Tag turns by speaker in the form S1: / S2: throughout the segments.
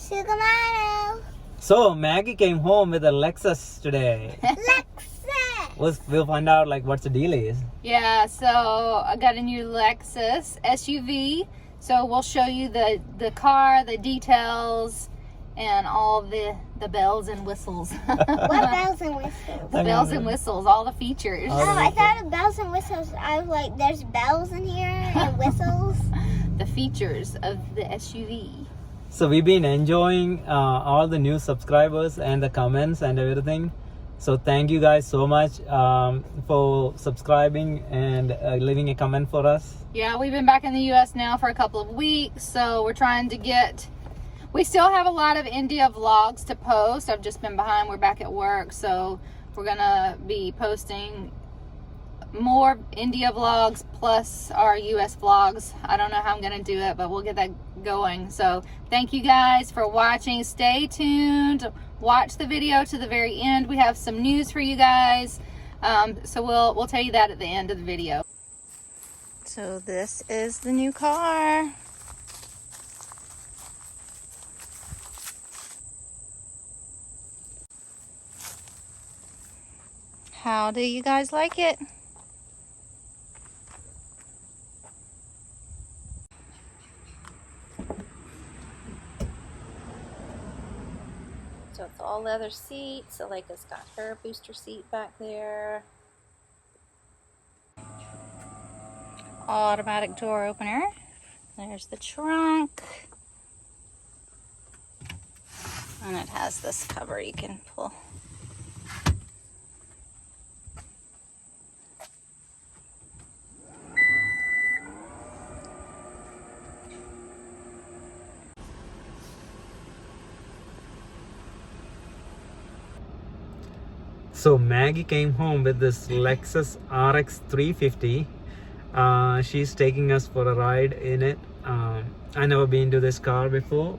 S1: Sugamano.
S2: So Maggie came home with a Lexus today.
S1: Lexus.
S2: We'll find out like what's the deal is.
S3: Yeah, so I got a new Lexus SUV. So we'll show you the car, the details, and all the bells and whistles.
S1: What bells and whistles?
S3: The bells and whistles, all the features.
S1: Oh, I thought of bells and whistles. I was like, there's bells in here and whistles.
S3: The features of the SUV.
S2: So we've been enjoying all the new subscribers and the comments and everything. So thank you guys so much for subscribing and leaving a comment for us.
S3: Yeah, we've been back in the U.S. now for a couple of weeks, so we're trying to get... We still have a lot of India vlogs to post. I've just been behind. We're back at work, so we're going to be posting more India vlogs plus our U.S. vlogs. I don't know how I'm going to do it, but we'll get that going. So thank you guys for watching. Stay tuned. Watch the video to the very end. We have some news for you guys. So we'll tell you that at the end of the video. So this is the new car. How do you guys like it? So it's all leather seats. Aleka's got her booster seat back there. Automatic door opener. There's the trunk. And it has this cover you can pull.
S2: So Maggie came home with this Lexus RX 350. She's taking us for a ride in it. I never been to this car before.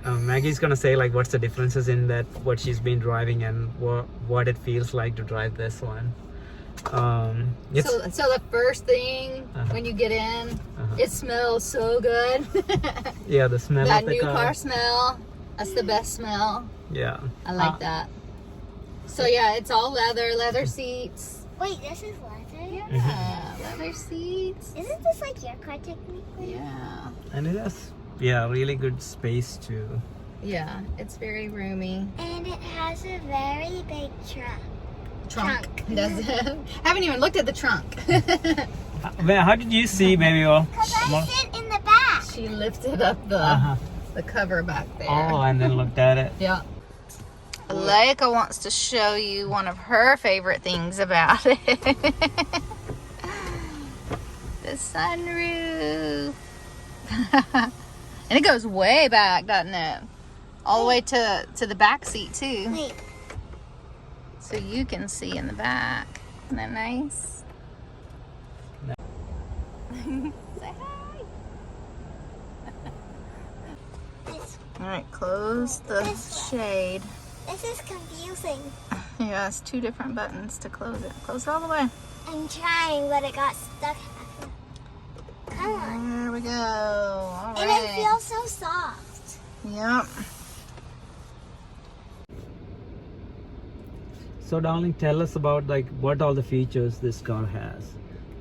S2: Maggie's gonna say like what's the differences in that, what she's been driving, and what it feels like to drive this one.
S3: So the first thing when you get in, it smells so good.
S2: Yeah, the smell
S3: that
S2: of the
S3: new
S2: car.
S3: car smell. That's the best smell.
S2: Yeah,
S3: I like that. So yeah, it's all leather seats.
S1: Wait, this is leather?
S3: Yeah, leather seats.
S1: Isn't this like your car technically?
S3: Yeah.
S2: and it has really good space too.
S3: Yeah, it's very roomy.
S1: And it has a very big trunk.
S3: Does it? Haven't even looked at the trunk.
S2: How did you see, baby?
S1: Because I sit in the back.
S3: She lifted up the cover back there.
S2: Oh, and then looked at it.
S3: Yeah. Aleka wants to show you one of her favorite things about it. The sunroof. And it goes way back, doesn't it? All the way to the back seat too.
S1: Wait.
S3: So you can see in the back. Isn't that nice?
S2: No.
S3: Say hi.
S1: This,
S3: All right, close the shade.
S1: this is confusing.
S3: Yeah, it's two different buttons to close it. Close it all the way.
S1: I'm trying, but it got stuck. Come on.
S3: There we go. All
S1: And it
S3: right.
S1: feels so soft.
S3: Yep.
S2: So darling, tell us about like what all the features this car has.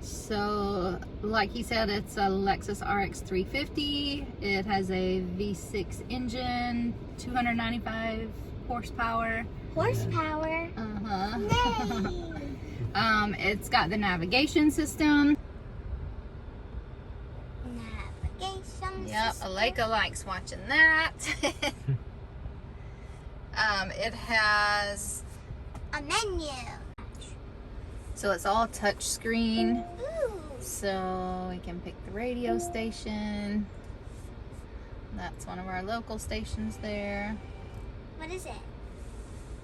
S3: So, like he said, it's a Lexus RX 350. It has a V6 engine, 295 horsepower.
S1: Horsepower.
S3: Uh-huh. It's got the navigation system.
S1: Navigation
S3: Yep,
S1: system.
S3: Aleka likes watching that. It has,
S1: A menu.
S3: so it's all touch screen.
S1: Ooh.
S3: So we can pick the radio station. That's one of our local stations there.
S1: What is it?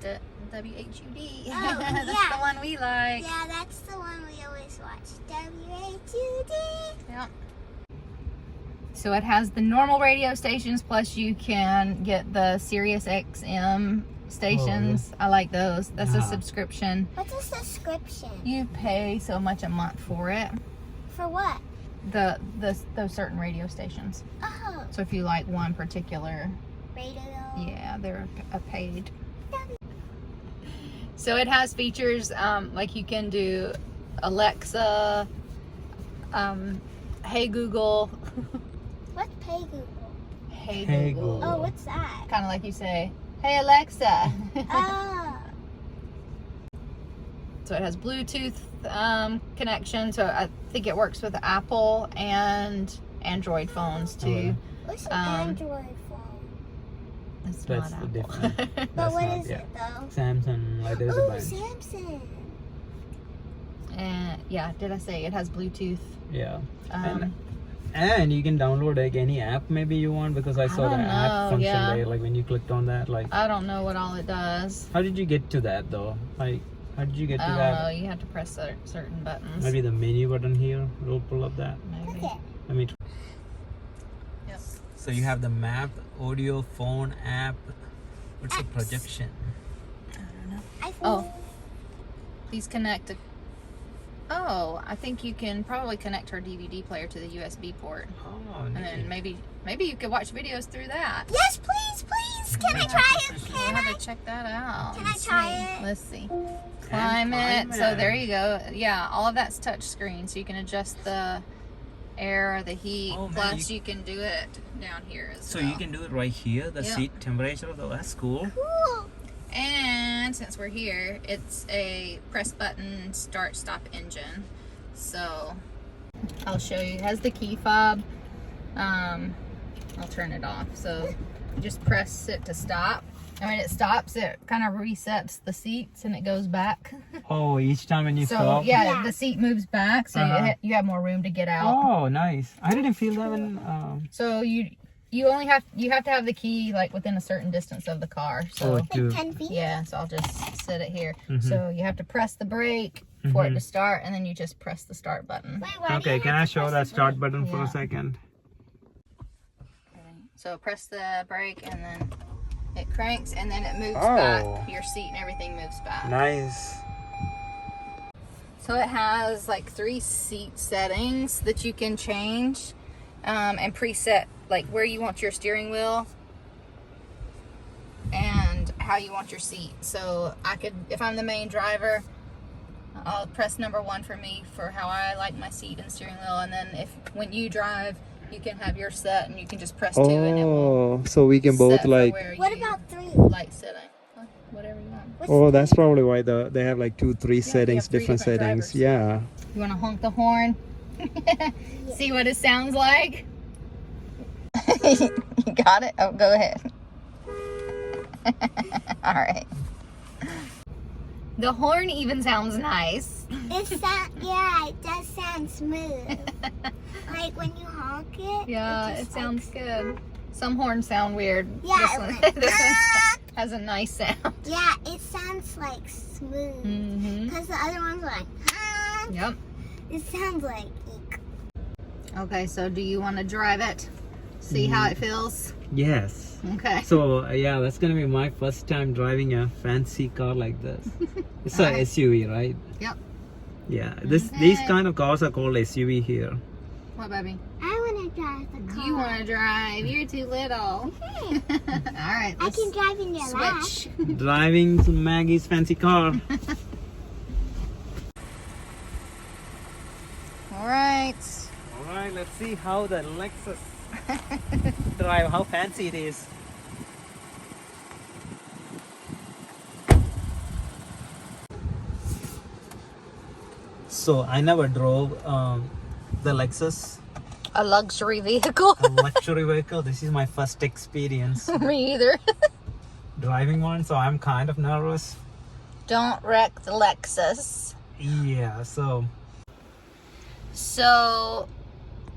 S3: The WHUD.
S1: Oh,
S3: That's
S1: yeah.
S3: the one we like.
S1: Yeah, that's the one we always watch. WHUD.
S3: Yep. So it has the normal radio stations, plus you can get the Sirius XM stations. I like those. That's a subscription.
S1: What's a subscription?
S3: You pay so much a month for it.
S1: For what?
S3: Those certain radio stations.
S1: Oh.
S3: So if you like one particular
S1: radio.
S3: Yeah, they're a paid. So it has features like you can do Alexa, Hey Google.
S1: What's Hey Google?
S3: Hey Google.
S1: Oh, what's that?
S3: Kind of like you say, Hey Alexa.
S1: Oh.
S3: So it has Bluetooth connection. So I think it works with Apple and Android phones too.
S1: What's an Android phone?
S3: It's
S2: That's
S3: not
S2: the
S3: Apple.
S2: different.
S1: But what is it though?
S2: Samsung, like there's a
S1: Oh,
S2: bunch.
S1: Samsung.
S3: And yeah, did I say it has Bluetooth?
S2: Yeah.
S3: Um,
S2: And you can download like any app maybe you want, because I saw the
S3: don't
S2: app
S3: know,
S2: function
S3: yeah.
S2: there, like when you clicked on that, like
S3: I don't know what all it does.
S2: how did you get to that though? Like how did you get
S3: I
S2: to
S3: don't
S2: that?
S3: know. You have to press certain buttons.
S2: Maybe the menu button here will pull up that.
S3: Maybe.
S1: Okay.
S2: Let me try.
S3: Yep.
S2: So you have the map, audio, phone, app. What's the
S1: Apps.
S2: projection?
S3: I don't know.
S1: iPhone.
S3: Oh. Please connect to. Oh, I think you can probably connect her DVD player to the USB port,
S2: Oh,
S3: and then maybe you could watch videos through that.
S1: Yes, please, please. Can I try it?
S3: We'll
S1: Can
S3: have
S1: I?
S3: to check that out.
S1: Can I
S3: Let's
S1: try
S3: see.
S1: it?
S3: Let's see. Climate. So
S2: climate.
S3: there you go. Yeah, all of that's touch screen, so you can adjust the air, the heat.
S2: Oh, man,
S3: Plus, you can do it down here as
S2: So
S3: well.
S2: you can do it right here, the
S3: Yeah.
S2: seat temperature. Though that's cool.
S1: Cool.
S3: And since we're here, it's a press button start stop engine. So I'll show you. It has the key fob. I'll turn it off. So you just press it to stop. And when it stops, it kind of resets the seats and it goes back.
S2: Oh, each time when you
S3: So
S2: stop.
S3: yeah,
S1: Yeah.
S3: the seat moves back, so you have more room to get out.
S2: Oh, nice. I didn't feel that when.
S3: So you have to have the key like within a certain distance of the car. So
S2: Oh, dude.
S1: Like 10 feet?
S3: yeah, so I'll just set it here.
S2: Mhm.
S3: So you have to press the brake for it to start, and then you just press the start button.
S1: Wait, why do
S2: Okay,
S1: you
S2: can
S1: have
S2: I
S1: to
S2: show
S1: press
S2: that
S1: the
S2: start button for
S3: Yeah.
S2: a second?
S3: So press the brake, and then it cranks, and then it moves
S2: Oh.
S3: back. Your seat and everything moves back.
S2: Nice.
S3: So it has like 3 seat settings that you can change and preset like where you want your steering wheel and how you want your seat. So I could, if I'm the main driver, I'll press number 1 for me for how I like my seat and steering wheel. And then when you drive, you can have your set and you can just press 2 and it will
S2: so we can
S3: set for where
S1: What
S3: you
S1: about 3?
S3: like sitting. Whatever you want.
S1: What's
S2: Oh, that's probably why they have like 2, 3
S3: you
S2: settings,
S3: have 3
S2: different
S3: different
S2: settings.
S3: drivers.
S2: Yeah.
S3: You want to honk the horn? See what it sounds like? You got it? Oh, go ahead. All right. The horn even sounds nice.
S1: Yeah, it does sound smooth. Like when you honk it.
S3: Yeah,
S1: it
S3: it
S1: just
S3: sounds good. Some horns sound weird.
S1: Yeah,
S3: This
S1: it
S3: one,
S1: went,
S3: this one has a nice sound.
S1: Yeah, it sounds like smooth.
S3: Mm-hmm.
S1: Because the other one's like,
S3: Yep.
S1: it sounds like eek.
S3: Okay, so do you want to drive it? See how it feels?
S2: Yes.
S3: Okay.
S2: So yeah, that's gonna be my first time driving a fancy car like this. It's a
S3: Alright.
S2: SUV, right?
S3: Yep.
S2: Yeah. These kind of cars are called SUV here.
S3: What, baby?
S1: I want to drive the car.
S3: You want to drive? You're too little.
S1: Mhm.
S3: All right.
S1: I
S3: Let's
S1: can drive in your lap.
S3: switch.
S2: Driving to Maggie's fancy car.
S3: All right.
S2: All right, let's see how the Lexus drive, how fancy it is. So I never drove the Lexus,
S3: A luxury vehicle.
S2: a luxury vehicle. This is my first experience
S3: Me either.
S2: driving one, so I'm kind of nervous.
S3: Don't wreck the Lexus.
S2: Yeah, so
S3: So,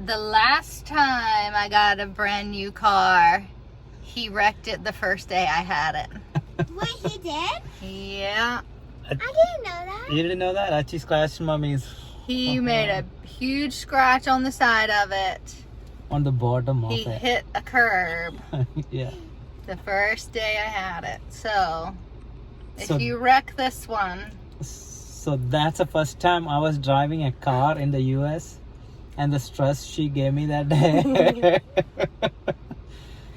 S3: the last time I got a brand new car, he wrecked it the first day I had it.
S1: Wait, he did?
S3: Yeah.
S1: I didn't know that.
S2: you didn't know that? Achi scratched mommy's
S3: He made a huge scratch on the side of it.
S2: on the bottom of
S3: He
S2: it.
S3: hit a curb
S2: Yeah.
S3: the first day I had it. So, if
S2: So-
S3: you wreck this one,
S2: So that's the first time I was driving a car in the US, and the stress she gave me that day.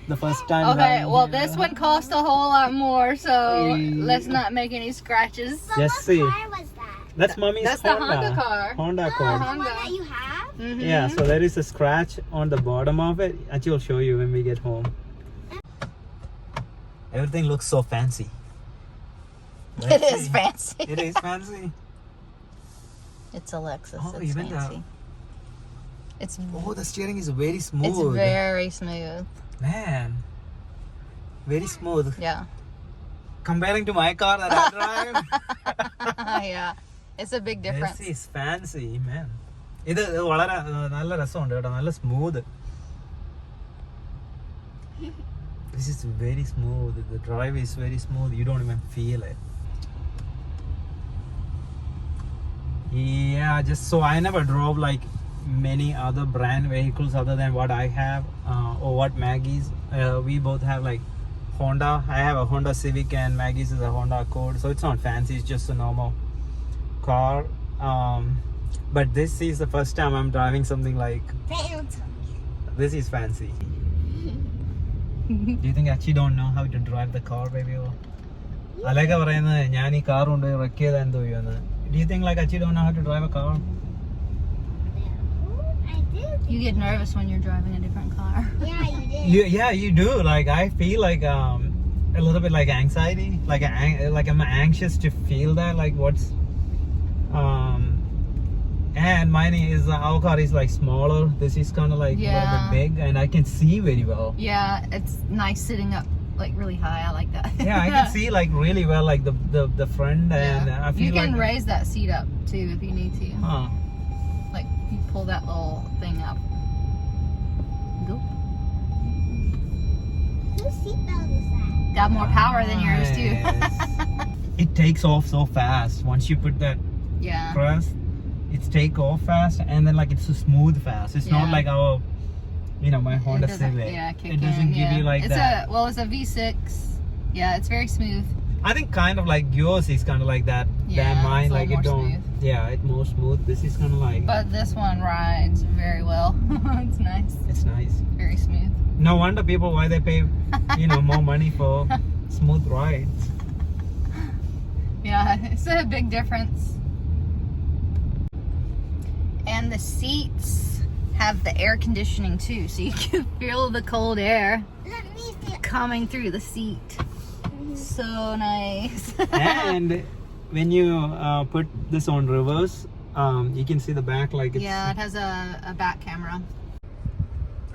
S2: the first time.
S3: Okay,
S2: driving
S3: well,
S2: here.
S3: this one cost a whole lot more, so let's not make any scratches.
S1: So
S2: Just
S1: what
S2: see.
S1: car was that?
S2: That's mommy's
S3: That's the Honda car.
S2: Honda
S1: Oh,
S2: car.
S1: the one that you have?
S3: Mhm.
S2: Yeah, so there is a scratch on the bottom of it. Actually, I'll show you when we get home. Everything looks so fancy.
S3: It is fancy.
S2: It is fancy.
S3: It's a Lexus.
S2: Oh,
S3: It's
S2: even
S3: fancy. It's
S2: Oh, the steering is very smooth.
S3: it's very smooth.
S2: Man, very smooth.
S3: Yeah.
S2: Comparing to my car that I drive.
S3: Yeah. It's a big difference.
S2: This is fancy, man. ഇത് വളരെ നല്ല രസമുണ്ട് കേട്ടോ, നല്ല smooth. This is very smooth. The drive is very smooth. You don't even feel it. Yeah, just so I never drove like many other brand vehicles other than what I have or what Maggie's. We both have like Honda. I have a Honda Civic and Maggie's is a Honda Accord. So it's not fancy. It's just a normal car. But this is the first time I'm driving something like this is fancy. Do you think I actually don't know how to drive the car, baby? Alega പറയുന്നത് ഞാൻ ഈ car കൊണ്ട് wreck ചെയ്താ എന്തോ ചെയ്യുമെന്ന്. Do you think like I actually don't know how to drive a car?
S1: I did.
S3: You get nervous when you're driving a different car.
S1: Yeah, you did.
S2: Yeah, you do. Like I feel like a little bit like anxiety. Like I'm anxious to feel that. Like what's and mine is our car is like smaller. This is kind of like a little bit big, and I can see very well.
S3: Yeah, it's nice sitting up like really high. I like that.
S2: Yeah, I can see like really well, like the front, and I feel
S3: you can
S2: like
S3: raise that seat up too if you need to.
S2: Huh.
S3: Like you pull that little thing up. Go.
S1: Whose seatbelt is that?
S3: Got more power than yours too.
S2: It takes off so fast once you put that
S3: Yeah.
S2: press. It's take off fast, and then like it's so smooth fast. It's not
S3: Yeah.
S2: like our, my
S3: It
S2: Honda
S3: doesn't-
S2: Civic.
S3: Yeah, kick
S2: It doesn't
S3: in,
S2: give
S3: yeah.
S2: you like
S3: it's
S2: that.
S3: It's a V6. Yeah, it's very smooth.
S2: I think kind of like yours is kind of like that
S3: Yeah,
S2: than mine.
S3: it's a
S2: Like it
S3: little
S2: don't.
S3: more
S2: Yeah, it's more smooth. This is kind of like
S3: But this one rides very well. It's nice.
S2: it's nice.
S3: Very smooth.
S2: No wonder people why they pay, more money for smooth rides.
S3: Yeah, it's a big difference. And the seats have the air conditioning too, so you can feel the cold air
S1: Let me feel.
S3: coming through the seat. So nice.
S2: And when you put this on reverse, you can see the back like it's.
S3: Yeah, it has a back camera.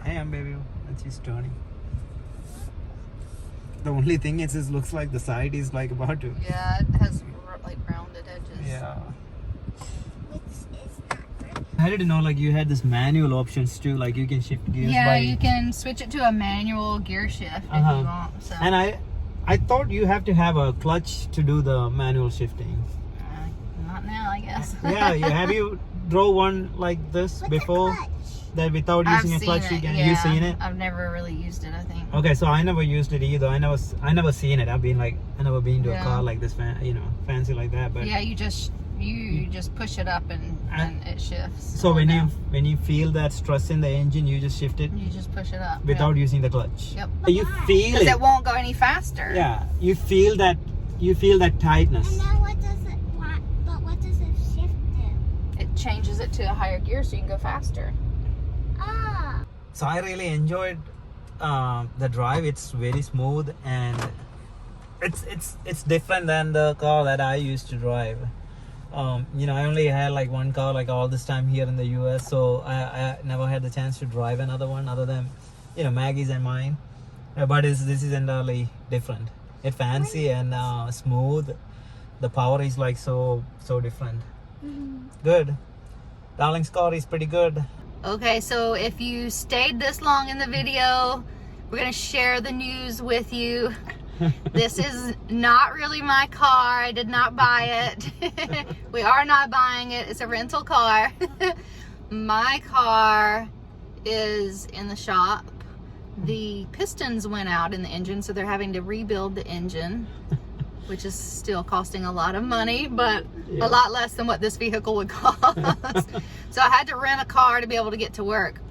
S2: I am, baby. And she's turning. The only thing is, it looks like the side is like about to.
S3: Yeah, it has like rounded edges.
S2: Yeah.
S1: Which is not good.
S2: I didn't know like you had this manual options too. Like you can shift gears
S3: Yeah,
S2: by.
S3: you can switch it to a manual gear shift if
S2: Uh-huh.
S3: you want. So.
S2: And I thought you have to have a clutch to do the manual shifting.
S3: Not now, I guess.
S2: Yeah, have you drove one like this
S1: What's
S2: before?
S1: a clutch?
S2: That without
S3: I've
S2: using a
S3: seen
S2: clutch,
S3: it.
S2: you
S3: Yeah,
S2: seen it?
S3: I've never really used it, I think.
S2: Okay, so I never used it either. I never seen it. I never been to a
S3: Yeah.
S2: car like this, fancy like that. But
S3: Yeah, you just push it up and it shifts.
S2: so
S3: all down.
S2: when you feel that stress in the engine, you just shift it
S3: You just push it up.
S2: without using the clutch.
S3: Yep.
S2: You feel
S3: Because
S2: it.
S3: it won't go any faster.
S2: Yeah, you feel that tightness.
S1: And then what does it want? But what does it shift to?
S3: It changes it to a higher gear so you can go faster.
S1: Ah.
S2: So I really enjoyed the drive. It's very smooth and it's different than the car that I used to drive. I only had like one car like all this time here in the US, so I never had the chance to drive another one other than Maggie's and mine. But this is entirely different. It's fancy and smooth. The power is like so different. Good. Darling's car is pretty good.
S3: Okay, so if you stayed this long in the video, we're going to share the news with you. This is not really my car. I did not buy it. We are not buying it. It's a rental car. My car is in the shop. The pistons went out in the engine, so they're having to rebuild the engine, which is still costing a lot of money, but a lot less than what this vehicle would cost. So I had to rent a car to be able to get to work.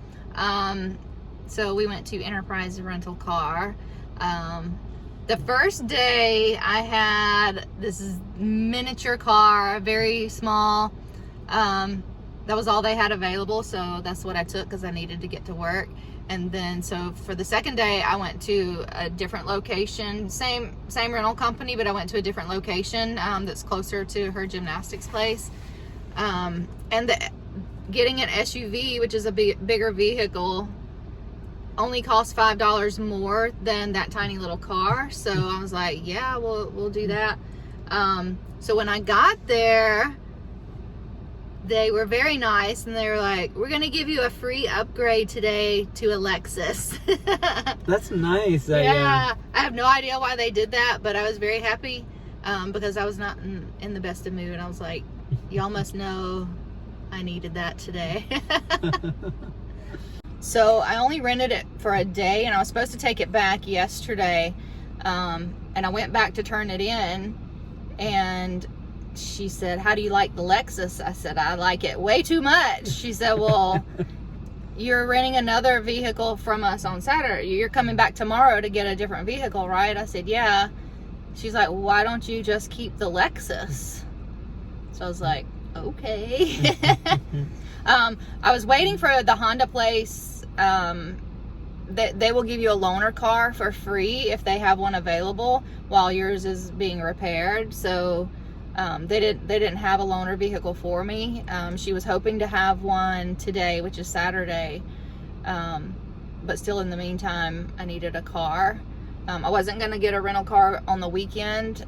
S3: So we went to Enterprise Rental Car. The first day I had this miniature car, very small. That was all they had available, so that's what I took because I needed to get to work. And then so for the second day I went to a different location, same rental company, but I went to a different location that's closer to her gymnastics place. And getting an SUV, which is a bigger vehicle, only costs $5 more than that tiny little car. So I was like, yeah, we'll do that. So when I got there, they were very nice, and they were like, we're gonna give you a free upgrade today to a Lexus.
S2: That's nice.
S3: Yeah, I have no idea why they did that, but I was very happy because I was not in the best of mood. I was like, y'all must know I needed that today. So I only rented it for a day, and I was supposed to take it back yesterday. And I went back to turn it in, and she said, how do you like the Lexus? I said, I like it way too much. She said, well, you're renting another vehicle from us on Saturday. You're coming back tomorrow to get a different vehicle, right? I said, yeah. She's like, why don't you just keep the Lexus? So I was like, okay. I was waiting for the Honda place. They will give you a loaner car for free if they have one available while yours is being repaired. So they didn't have a loaner vehicle for me. She was hoping to have one today, which is Saturday, but still in the meantime I needed a car. I wasn't going to get a rental car on the weekend,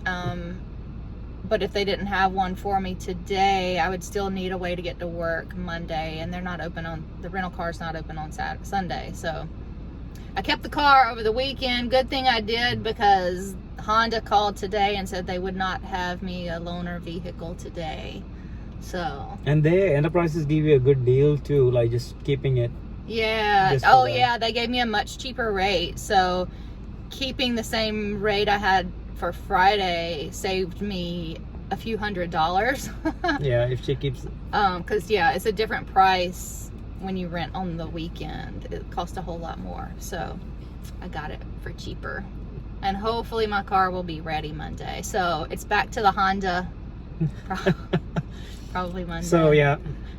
S3: but if they didn't have one for me today, I would still need a way to get to work Monday, and they're not open the rental car's not open on Sunday. So I kept the car over the weekend. Good thing I did, because Honda called today and said they would not have me a loaner vehicle today. So. And
S2: Enterprises give you a good deal too, like just keeping it.
S3: Yeah. Oh yeah, they gave me a much cheaper rate. So keeping the same rate I had for Friday saved me a few $100s.
S2: Yeah, if she keeps.
S3: Because yeah, it's a different price when you rent on the weekend. It costs a whole lot more. So I got it for cheaper. And hopefully my car will be ready Monday. So it's back to the Honda. Probably Monday.
S2: So yeah,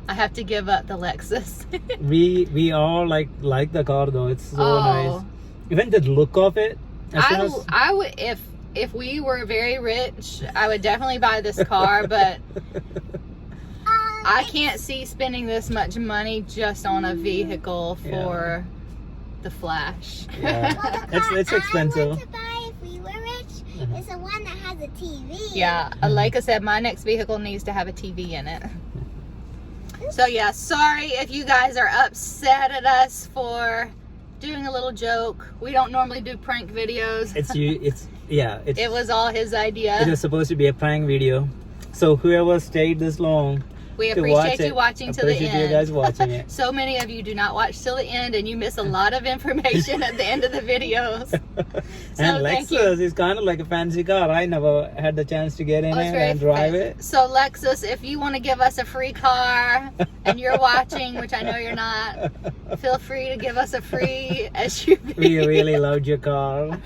S3: I have to give up the Lexus.
S2: we all like the car though. It's so nice. Even the look of it.
S3: I would, if we were very rich, I would definitely buy this car, but I can't see spending this much money just on a vehicle for the flash.
S2: Yeah.
S1: Well,
S2: it's expensive.
S1: I want to buy if we were rich is the one that has a TV.
S3: Yeah, like I said, my next vehicle needs to have a TV in it. So yeah, sorry if you guys are upset at us for doing a little joke. We don't normally do prank videos.
S2: It
S3: was all his idea.
S2: It was supposed to be a prank video. So whoever stayed this long,
S3: we appreciate you watching to the end.
S2: Appreciate you guys watching it.
S3: So many of you do not watch till the end, and you miss a lot of information at the end of the videos. So
S2: and Lexus is kind of like a fancy car. I never had the chance to get in it and drive it.
S3: So Lexus, if you want to give us a free car and you're watching, which I know you're not, feel free to give us a free SUV.
S2: We really loved your car.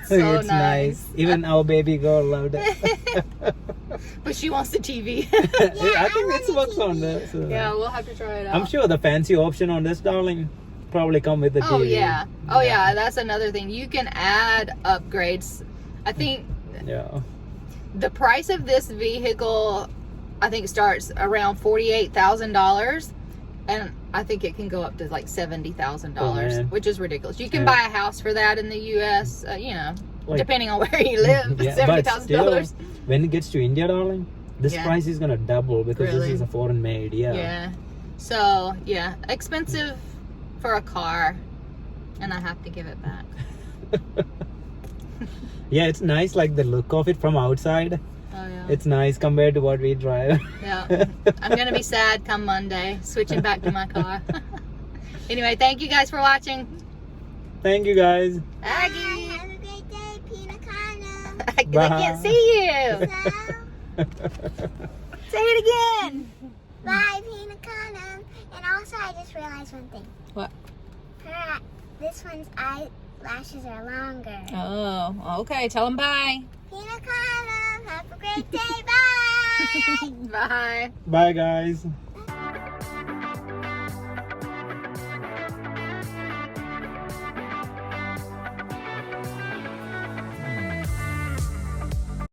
S3: It's
S2: nice. Even our baby girl loved it.
S3: But she wants the TV.
S2: I think it's works on this.
S3: Yeah, we'll have to try it out.
S2: I'm sure the fancy option on this, darling, probably come with the TV.
S3: Oh yeah. Oh yeah, that's another thing. You can add upgrades. I think the price of this vehicle, I think, starts around $48,000, and I think it can go up to like $70,000, which is ridiculous. You can buy a house for that in the U.S. Depending on where you live. $70,000.
S2: When it gets to India, darling, this price is gonna double because this is a foreign made.
S3: Yeah. So yeah, expensive for a car, and I have to give it back.
S2: Yeah, it's nice, like the look of it from outside.
S3: Oh yeah.
S2: It's nice compared to what we drive.
S3: Yeah. I'm gonna be sad come Monday, switching back to my car. Anyway, thank you guys for watching.
S2: Thank you guys.
S3: Aggie.
S1: Have a great day, Pina Colada.
S3: I can't see you.
S1: So,
S3: Say it again.
S1: bye, Pina Colada. And also, I just realized one thing.
S3: What?
S1: This one's eyelashes are longer.
S3: Oh, okay. Tell them bye.
S1: Pina colada. Have a great day. Bye.
S3: Bye.
S2: Bye, guys.